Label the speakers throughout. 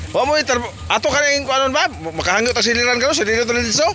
Speaker 1: Wa mo ato kaning kuanon ba? Makahangyot ta siliran karon, siliro to dito.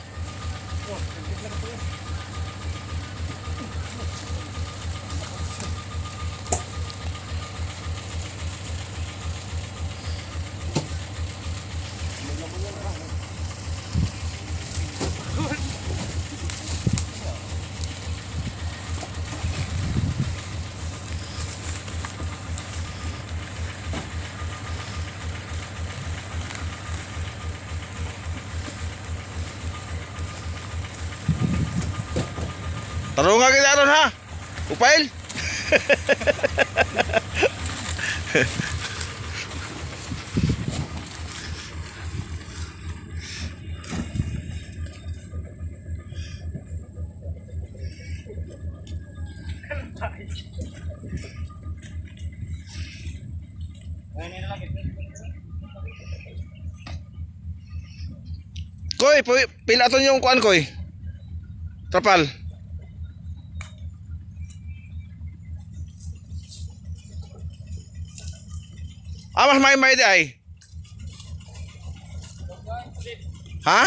Speaker 1: Tarungan kita ron ha. Upail. Koy, pila to yung kuan koy. Trapal. Mas may di ay. Ha?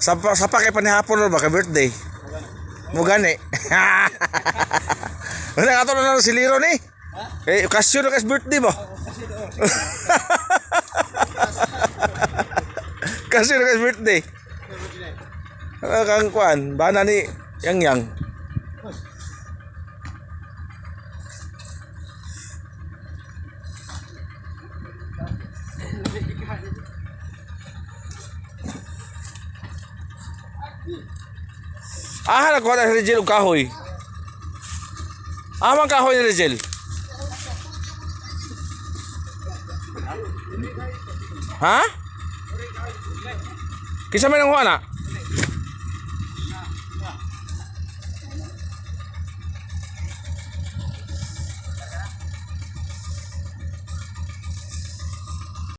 Speaker 1: Sapa kay panihapon ba kay birthday? Mo gani. Wala ato na si Liro ni. Eh okasyon na kay birthday ba? Kasi na kay birthday. Kang kuan, bana ni yang. Nakuha na si Rizal og kahoy. Amang kahoy ni Rizal. Ha? Kisa may nang huwa na?